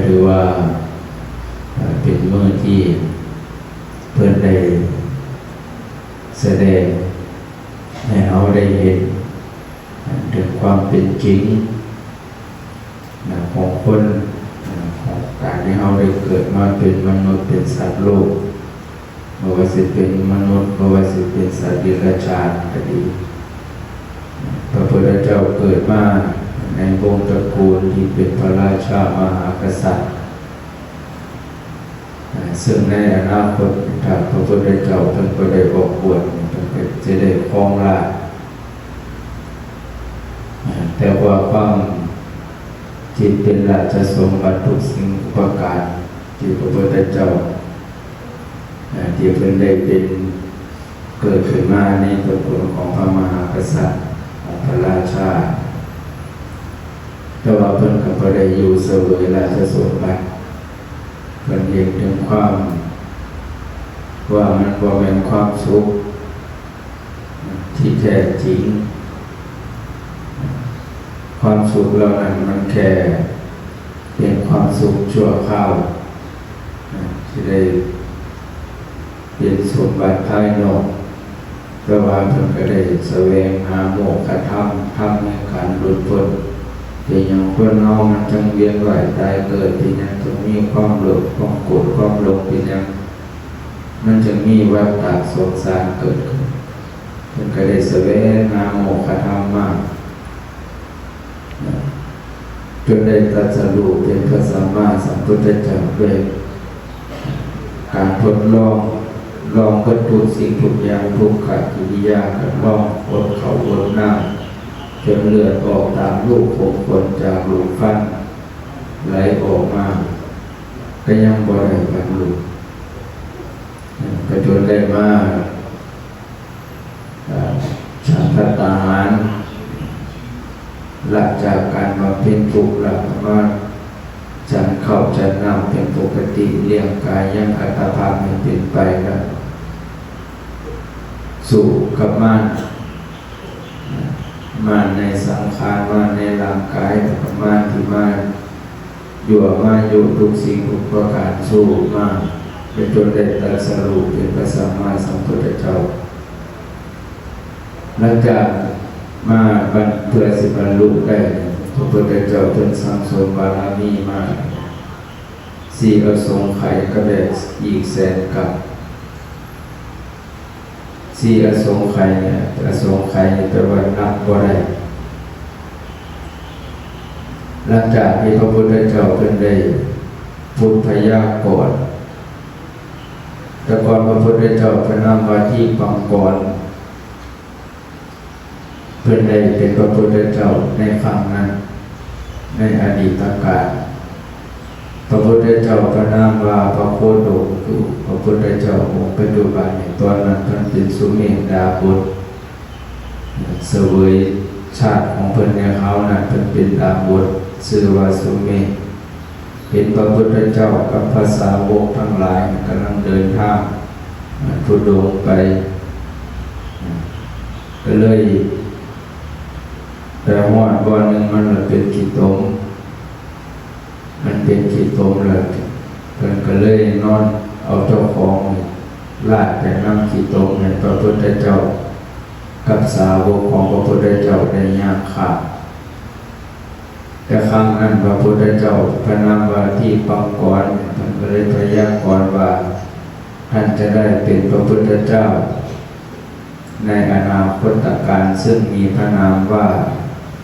ถือว่าเป็นมื้อที่เพิ่นได้แสดงให้เราได้เห็นถึงความเป็นจริงของคนของการที่เราได้เกิดมาเป็นมนุษย์เป็นสัตว์โลกบ่ว่าสิเป็นมนุษย์บ่ว่าสิเป็นสัตว์เดรัจฉานก็ดีพระพุทธเจ้าเกิดมาในวงตระกูลที่เป็นพระราชามหากษัตริย์ซึ่งในอนาคตถ้าพระพุทธเจ้าท่านก็ได้บอกบวชท่านก็จะได้ครองราชย์แต่ว่าความจิตเป็นราชสมบัติทุกสิ่งทุกประการที่พระพุทธเจ้าที่เพิ่นได้เป็นเกิดขึ้นมาในตระกูลของพระมหากษัตริย์ของพระราชาแต่ว่าเพิ่นก็บ่ได้อยู่เสวยราชสมบัติเพิ่นเห็นถึงความว่ามันบ่แม่นความสุขที่แท้จริงความสุขเหล่านั้นมันแค่เป็นความสุขชั่วคราวที่ได้เป็นสมบัติภายนอกแต่ว่าเพิ่นก็ได้แสวงหาโมกขธรรมทำให้การหลุดพ้นเป็นอย่างคนเรามันจังเวียนว่ายตายเกิดเป็นอย่างจึงมีความโลภความโกรธความหลงเป็นอย่างมันจึงมีวัฏฏะสงสารเกิดขึ้นเพิ่นก็ได้แสวงหาโมกขธรรมมาจนได้ตรัสรู้เป็นพระสัมมาสัมพุทธเจ้าด้วยการทดลองวัตถุสิ่งทุกอย่างทุกขกิริยาการลองอดเขาอดน้ำจนเลือดออกตามรูปผมขนจากรูฟันไหลออกมาก็ยังบ่ได้บรรลุก็จนได้มาฉันทะอาหารหลังจากการมาเป็นทุกข์แล้วมาฉันเข้าฉันน้ำเป็นปกติเลี้ยงกายยังอัตภาพมันเป็นไปแล้วสู่กับม่านในสังขารม่านในร่างกายกับม่านที่ม่านอยู่ทุกสิ่งทุกประการสู้มาเป็นจนได้ตรัสรู้เป็นพระสัมมาสัมพุทธเจ้าหลังจากมาเพื่อสิบรรลุได้พระพุทธเจ้าเพิ่นสั่งสมบารมีมา4อสงไขยก็ได้อีกแสนกับ4อสงไขยเนี่ยอสงไขยแปลว่านับบ่ได้หลังจากที่พระพุทธเจ้าเพิ่นได้พูดพยากรณ์แต่ก่อนพระพุทธเจ้าพระนามว่าที่ปังกรเพื่อนได้เป็นพระพุทธเจ้าในครั้งนั้นในอดีตกาลพระพุทธเจ้าพระนามว่าพระโคดมคือพระพุทธเจ้าองค์ปัจจุบันในตอนนั้นท่านเป็นสุเมธดาบทเสวยชาติของเพิ่นในเขานั้นเพิ่นเป็นดาบทชื่อว่าสุเมธเป็นพระพุทธเจ้ากับพระสาวกทั้งหลายกำลังเดินทางทุดงไปก็เลยแต่ว่าวันหนึ่งมันเป็นขี้ตมเลยเพิ่นก็เลยนอนเอาเจ้าของลาดไปน้ำขี้ตมให้พระพุทธเจ้ากับสาวกของพระพุทธเจ้าได้ย่างขาดแต่ครั้งนั้นพระพุทธเจ้าพระนามว่าที่ปังกรท่านก็เลยพยากรณ์ว่าท่านจะได้เป็นพระพุทธเจ้าในอนาคตการซึ่งมีพระนามว่า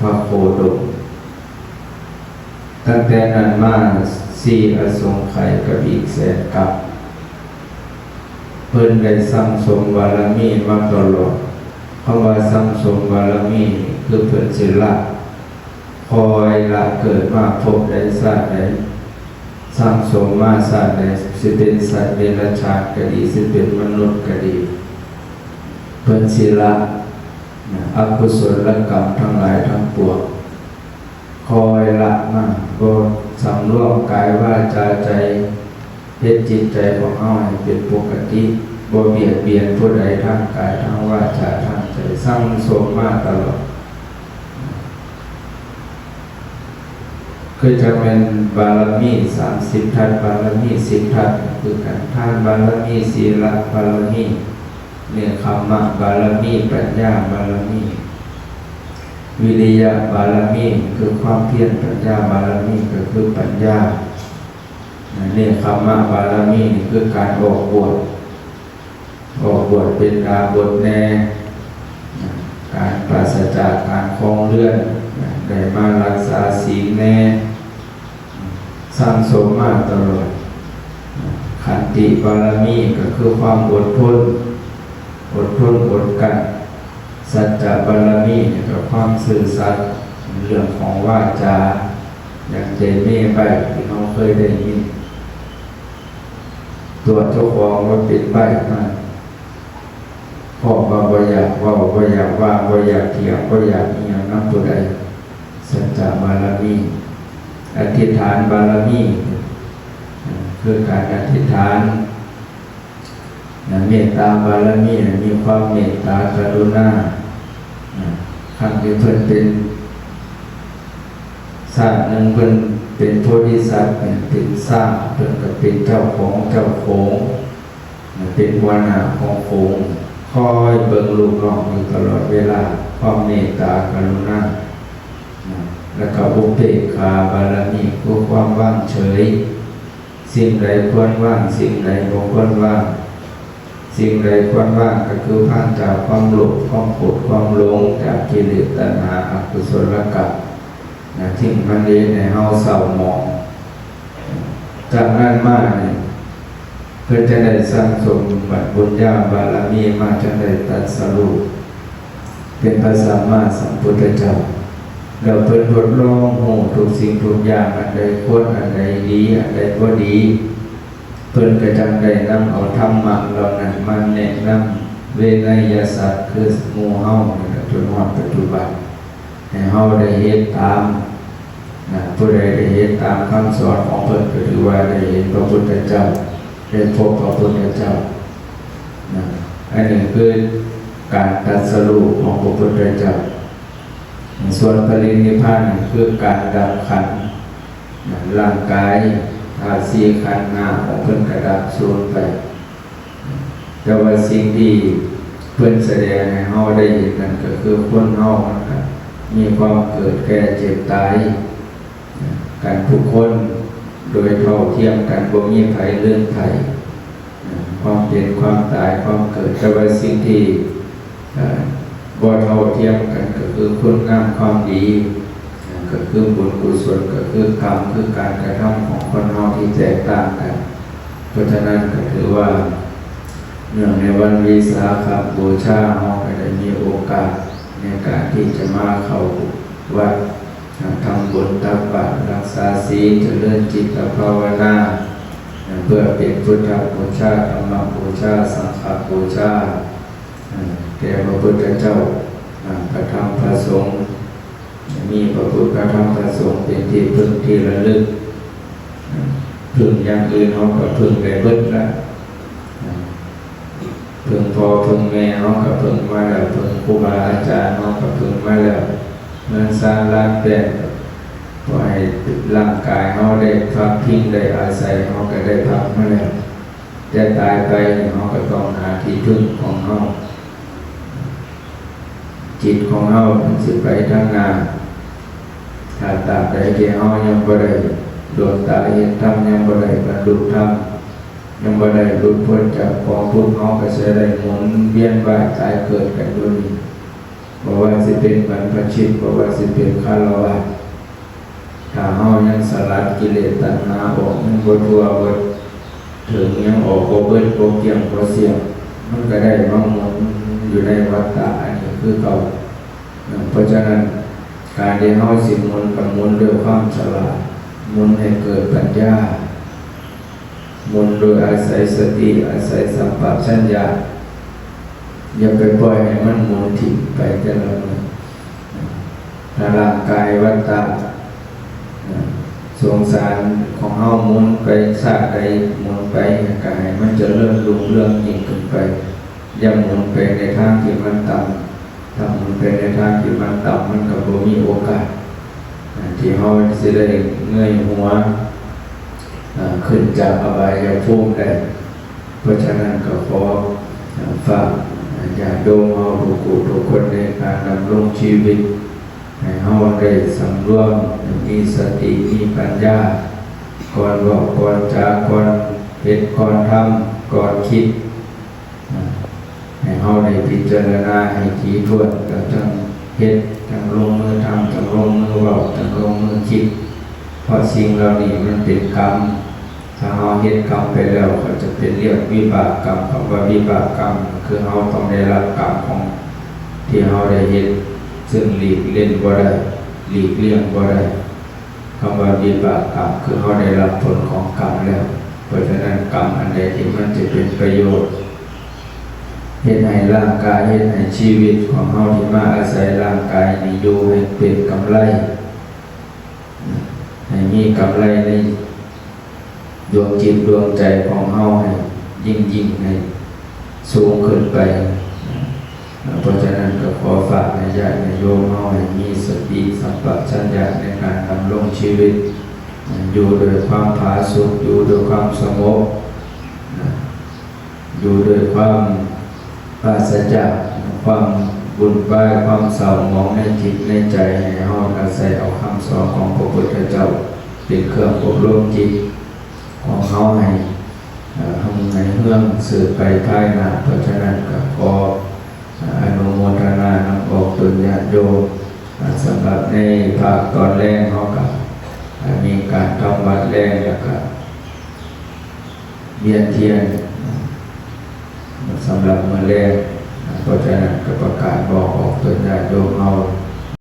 พระโคดมตั้งแต่นั้นมา4อสงไขยกับอีกแสนกับเพิ่นได้สั่งสมบารมีมาตลอดคำว่าสั่งสมบารมีคือเพิ่นสิละคอยละเกิดมาพบได้ชาติใดสั่งสมมาชาติใดสิเป็นสัตว์เดรัจฉานก็ดีสิเป็นมนุษย์ก็ดีเพิ่นสิละอกุศลกรรมทั้งหลายทั้งปวงคอยละมาบ่สำรวมกายวาจาใจเฮ็ดจิตใจของเฮาให้เป็นปกติบ่เบียดเบียนผู้ใดทางกายทางวาจาทางใจสร้างสมมาตลอด ก็จะเป็นบารมี30 ทัศบารมี10 ทัศคือการทานบารมีศีลบารมีเนคขมะบารมีปัญญาบารมีวิริยะบารมีคือความเพียรปัญญาบารมีก็คือปัญญาเนคขมะบารมีคือการออกบวชเป็นดาบทแน่การปราศจากการคลองเลือดได้มารักษาศีลแน่สร้างสมมาตลอดขันติบารมีก็คือความอดทนอดกันสัจจะบารมีก็ความสื่อสัตย์เรื่องของวาจาอย่างเจเม่ใบที่เราเคยได้ยินตัวเจ้าของว่าเป็นใบมาพ่อว่าบ่อยากว่าบ่อยากว่าบ่อยากเถียงบ่อยากอีหยังนำตัวใดสัจจะบารมีอธิษฐานบารมีคือการอธิษฐานเมตตาบารมีมีความเมตตากรุณาครั้งที่เพิ่นเป็นสร้างหนึ่งเพิ่นเป็นโพธิสัตว์เป็นสร้างเพิ่นก็เป็นเจ้าของเจ้าโขงเป็นหัวหน้าของโขงคอยเบิ่งลูกน้องอยู่ตลอดเวลาความเมตตากรุณาแล้วก็อุเบกขาบารมีคือความว่างเฉยสิ่งใดควรว่างสิ่งใดบ่ควรว่างสิ่งใดควรว่างก็คือผ่านจากความโลภความโกรธความหลงจากกิเลสตัณหาอกุศลกรรมทิ้งมันนี้ในเฮาเศร้าหมองจากนั้นมาเนี่ยเพื่อจะได้สร้างสมบัติบุญญาบารมีมาจะได้ตรัสรู้เป็นพระสัมมาสัมพุทธเจ้าเราเพิ่นทดลองโหทุกสิ่งทุกอย่างอันใดควรอันใดดีอันใดบ่ดีเพิ่นก็จังได้นำเอาธรรมะเหล่านั้นมาแนะนำเวนยสัตว์คือหมู่เฮาจนวันปัจจุบันให้เฮาได้เฮ็ดตามผู้ใดได้เฮ็ดตามคำสอนของเพิ่นก็ถือว่าได้เห็นพระพุทธเจ้าได้พบพระพุทธเจ้าอันนี้คือการตรัสรู้ของพระพุทธเจ้าส่วนปรินิพพานคือการดับขันธ์ร่างกายธาตุสี่ขันธ์ห้าของเพิ่นกระดับสูญไปแต่ว่าสิ่งที่เพิ่นแสดงให้เฮาได้เห็นนั่นก็คือคนเฮานะครับมีความเกิดแก่เจ็บตายกันทุกคนโดยเท่าเทียมกันบ่มีไผเรื่องไผความเป็นความตายความเกิดแต่ว่าสิ่งที่บ่เท่าเทียมกันก็คือคุณงามความดีก็คือบุญกุศลก็คือกรรมคือการกระทำของคนเราที่แตกต่างกันเพราะฉะนั้นก็ถือว่าเนื่องในวันวิสาขบูชาเราก็ได้มีโอกาสในการที่จะมาเข้าวัดทำบุญตักบาตรรักษาศีลเจริญจิตภาวนาเพื่อเป็นพุทธบูชาธรรมบูชาสังฆบูชาแด่พระพุทธเจ้าพระธรรมพระสงฆ์มีพระพุทธพระธรรมพระสงฆ์เป็นที่พึ่งที่ระลึกพึ่งอย่างอื่นเขาก็พึ่งได้เบิดละพึ่งพ่อพึ่งแม่เขาก็พึ่งมาแล้วพึ่งครูบาอาจารย์เขาก็พึ่งมาแล้วเมื่อสร้างร่างแปลงพอให้ร่างกายเขาได้พักพิงได้อาศัยเขาก็ได้พักมาแล้วจะตายไปเขาก็ต้องหาที่พึ่งของเขาจิตของเฮาสิไปทางหน้าถ้าตราบใดที่เฮายังบ่ได้ดวงตาเห็นธรรมยังบ่ได้บรรลุธรรมยังบ่ได้หลุดพ้นจากกองทุกข์เฮาก็จะได้หมุนเวียนว่ายตายเกิดกันอยู่นี้บ่ว่าสิเป็นบรรพชิตบ่ว่าสิเป็นฆราวาสถ้าเฮายังสลัดกิเลสตัณหาออกมันบ่ทั่วบ่ถึงยังออกบ่เบิดบ่เกี่ยงบ่เสี่ยงมันก็ได้มาหมุนอยู่ในวัฏฏะอันนี้คือเก่าเพราะฉะนั้นการที่เฮาสิหมุนกับหมุนด้วยความฉลาดหมุนให้เกิดปัญญาหมุนโดยอาศัยสติอาศัยสัมปชัญญะอย่าไปปล่อยให้มันหมุนทิ้งไปแต่ละมื้อถ้าร่างกายวัฏฏะสงสารของเฮาหมุนไปชาติใดหมุนไปก็ให้มันเจริญรุ่งเรืองยิ่งขึ้นไปอย่าหมุนไปในทางที่มันต่ำถ้าหมุนไปในทางที่มันต่ำมันก็บ่มีโอกาส ที่เฮาสิได้เงยหัวขึ้นจากอบายภูมิได้เพราะฉะนั้นก็ขอฝากญาติโยมเฮาทุกคนในการดำรงชีวิตให้เฮาได้สำรวมมีสติมีปัญญาก่อนบอกก่อนจาก่อนเฮ็ดก่อนทำก่อนคิดให้เฮาได้พิจารณาให้ถี่ถ้วนแล้วจังเฮ็ดจังลงมือทำจังลงมือเว้าจังลงมือคิดเพราะสิ่งเหล่านี้มันเป็นกรรมถ้าเฮาเฮ็ดกรรมไปแล้วก็จะเป็นเรียกวิบากกรรมคำว่าวิบากกรรมคือเฮาต้องได้รับกรรมของที่เฮาได้เฮ็ดซึ่งหลีกเล่นบ่ได้หลีกเลี่ยงบ่ได้คำว่าวิบากกรรมคือเฮาได้รับผลของกรรมแล้วเพราะฉะนั้นกรรมอันใดที่มันจะเป็นประโยชน์เฮ็ดให้ร่างกายเฮ็ดให้ชีวิตของเฮาที่มาอาศัยร่างกายนี้อยู่ให้เป็นกำไรให้มีกำไรในดวงจิตดวงใจของเฮาให้ยิ่งให้สูงขึ้นไปเพราะฉะนั้นก็ขอฝากในญาติโยมเฮาให้มีสติสัมปชัญญะในการดำรงชีวิตอยู่โดยความผาสุกอยู่โดยความสงบอยู่โดยความปราศจากความบุญบายความเศร้าหมองในจิตในใจให้เฮาอาศัยเอาคำสอนของพระพุทธเจ้าเป็นเครื่องอบรมจิตของเฮาให้ทำให้เฮืองสืบไปภายหน้าเพราะฉะนั้นก็ขออนุโมทนานำออกตุญญาโยมสำหรับในภาคตอนแรกเฮาก็มีการทำวัดแรกแล้วก็เวียนเทียนสำหรับเมื่อแรกเพราะฉะนั้นก็ประกาศบอกออกตุญญาโยมเฮา